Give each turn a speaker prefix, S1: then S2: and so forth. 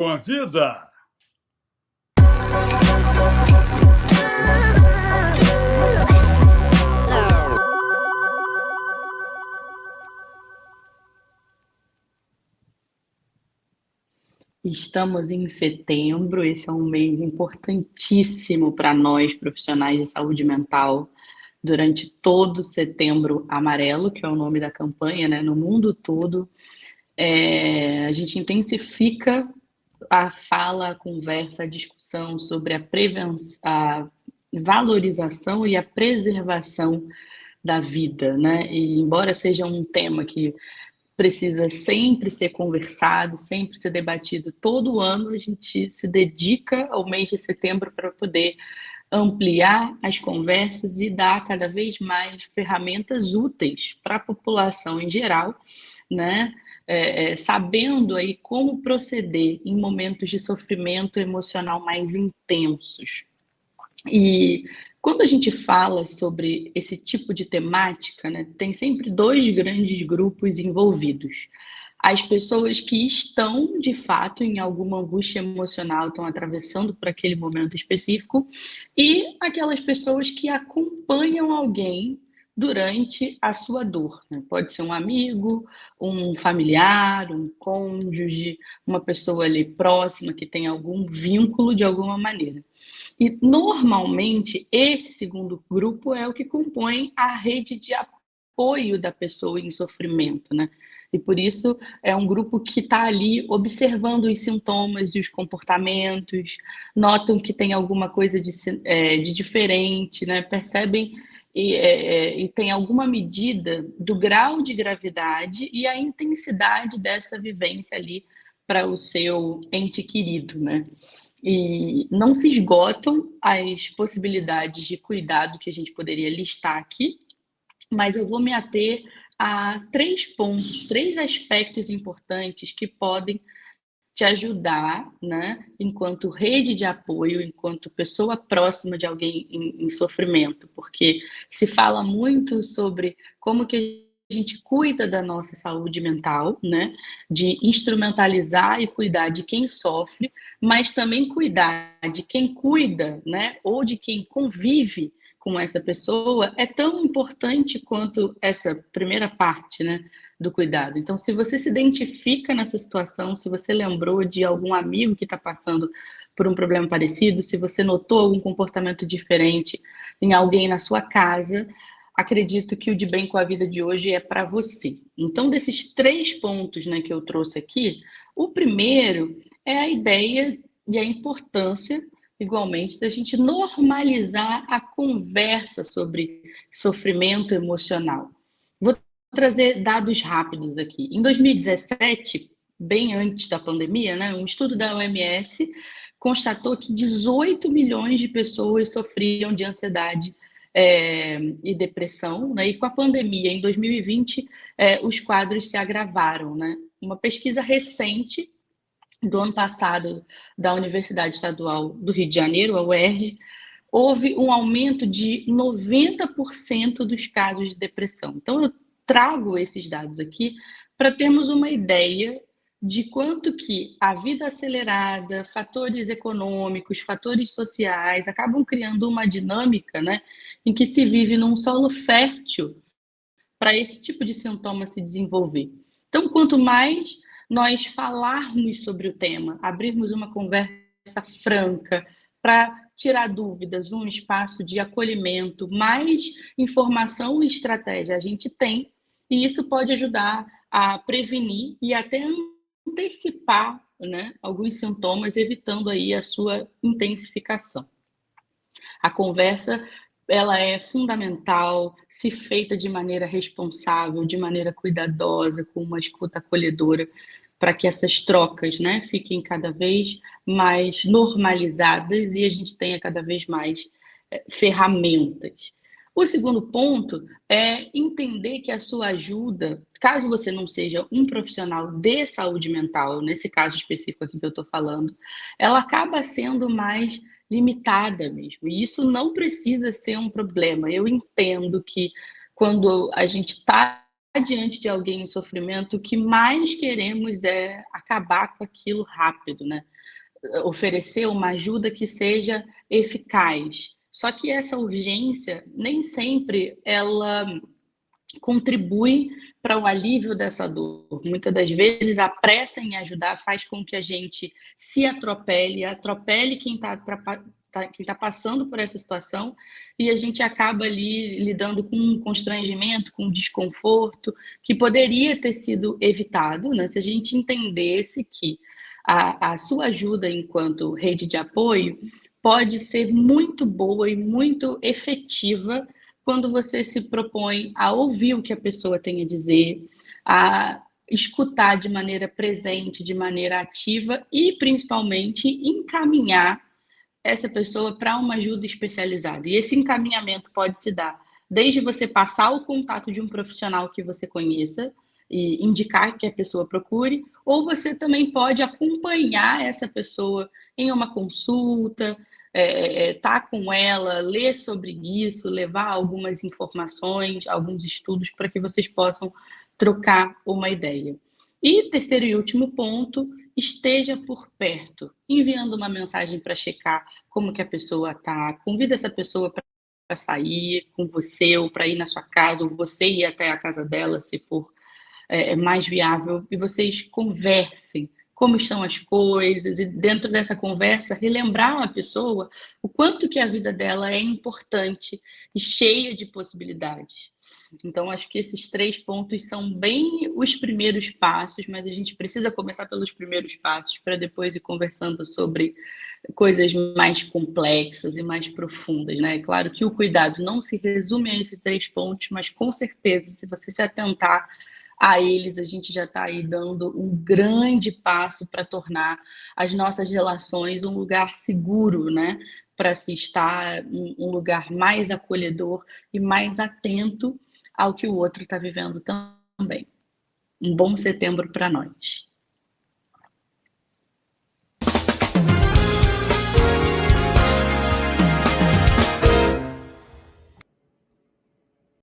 S1: Com a vida.
S2: Estamos em setembro, esse é um mês importantíssimo para nós, profissionais de saúde mental, durante todo Setembro Amarelo, que é o nome da campanha, né, no mundo todo. A gente intensifica a fala, a conversa, a discussão sobre a valorização e a preservação da vida, né? E embora seja um tema que precisa sempre ser conversado, sempre ser debatido, todo ano a gente se dedica ao mês de setembro para poder ampliar as conversas e dar cada vez mais ferramentas úteis para a população em geral, né? Sabendo aí como proceder em momentos de sofrimento emocional mais intensos. E quando a gente fala sobre esse tipo de temática, né, tem sempre dois grandes grupos envolvidos. As pessoas que estão, de fato, em alguma angústia emocional, estão atravessando por aquele momento específico, e aquelas pessoas que acompanham alguém durante a sua dor, né? Pode ser um amigo, um familiar, um cônjuge, uma pessoa ali próxima que tem algum vínculo de alguma maneira. E, normalmente, esse segundo grupo é o que compõe a rede de apoio da pessoa em sofrimento, né? E por isso é um grupo que está ali observando os sintomas e os comportamentos, notam que tem alguma coisa de diferente, né? Percebem e tem alguma medida do grau de gravidade e a intensidade dessa vivência ali para o seu ente querido, né? E não se esgotam as possibilidades de cuidado que a gente poderia listar aqui, mas eu vou me ater a 3 pontos, 3 aspectos importantes que podem te ajudar, né, enquanto rede de apoio, enquanto pessoa próxima de alguém em sofrimento, porque se fala muito sobre como que a gente cuida da nossa saúde mental, né, de instrumentalizar e cuidar de quem sofre, mas também cuidar de quem cuida, né, ou de quem convive com essa pessoa é tão importante quanto essa primeira parte, né, do cuidado. Então, se você se identifica nessa situação, se você lembrou de algum amigo que está passando por um problema parecido, se você notou algum comportamento diferente em alguém na sua casa, acredito que o De Bem com a Vida de hoje é para você. Então, desses 3 pontos, né, que eu trouxe aqui, o primeiro é a ideia e a importância, igualmente, da gente normalizar a conversa sobre sofrimento emocional. Vou trazer dados rápidos aqui. Em 2017, bem antes da pandemia, né, um estudo da OMS constatou que 18 milhões de pessoas sofriam de ansiedade e depressão, né? E com a pandemia, em 2020, os quadros se agravaram, né? Uma pesquisa recente do ano passado da Universidade Estadual do Rio de Janeiro, a UERJ, houve um aumento de 90% dos casos de depressão. Então, eu trago esses dados aqui para termos uma ideia de quanto que a vida acelerada, fatores econômicos, fatores sociais, acabam criando uma dinâmica, né, em que se vive num solo fértil para esse tipo de sintoma se desenvolver. Então, quanto mais nós falarmos sobre o tema, abrirmos uma conversa franca para tirar dúvidas, um espaço de acolhimento, mais informação e estratégia a gente tem, e isso pode ajudar a prevenir e até antecipar, né, alguns sintomas, evitando aí a sua intensificação. A conversa ela é fundamental, se feita de maneira responsável, de maneira cuidadosa, com uma escuta acolhedora, para que essas trocas, né, fiquem cada vez mais normalizadas e a gente tenha cada vez mais ferramentas. O segundo ponto é entender que a sua ajuda, caso você não seja um profissional de saúde mental, nesse caso específico aqui que eu estou falando, ela acaba sendo mais limitada mesmo. E isso não precisa ser um problema. Eu entendo que quando a gente está diante de alguém em sofrimento, o que mais queremos é acabar com aquilo rápido, né? Oferecer uma ajuda que seja eficaz. Só que essa urgência nem sempre ela contribui para o alívio dessa dor. Muitas das vezes a pressa em ajudar faz com que a gente se atropele, atropele quem está quem tá passando por essa situação, e a gente acaba ali lidando com um constrangimento, com um desconforto, que poderia ter sido evitado, né, se a gente entendesse que a sua ajuda enquanto rede de apoio pode ser muito boa e muito efetiva quando você se propõe a ouvir o que a pessoa tem a dizer, a escutar de maneira presente, de maneira ativa e, principalmente, encaminhar essa pessoa para uma ajuda especializada. E esse encaminhamento pode se dar desde você passar o contato de um profissional que você conheça e indicar que a pessoa procure, ou você também pode acompanhar essa pessoa em uma consulta, tá com ela, ler sobre isso, levar algumas informações, alguns estudos para que vocês possam trocar uma ideia. E terceiro e último ponto, esteja por perto, enviando uma mensagem para checar como que a pessoa está, convida essa pessoa para sair com você ou para ir na sua casa, ou você ir até a casa dela, se for mais viável, e vocês conversem como estão as coisas, e dentro dessa conversa relembrar a pessoa o quanto que a vida dela é importante e cheia de possibilidades. Então, acho que esses 3 pontos são bem os primeiros passos, mas a gente precisa começar pelos primeiros passos para depois ir conversando sobre coisas mais complexas e mais profundas, né? É claro que o cuidado não se resume a esses 3 pontos, mas com certeza, se você se atentar a eles, a gente já está aí dando um grande passo para tornar as nossas relações um lugar seguro, né? Para se estar, um lugar mais acolhedor e mais atento ao que o outro está vivendo também. Um bom setembro para nós.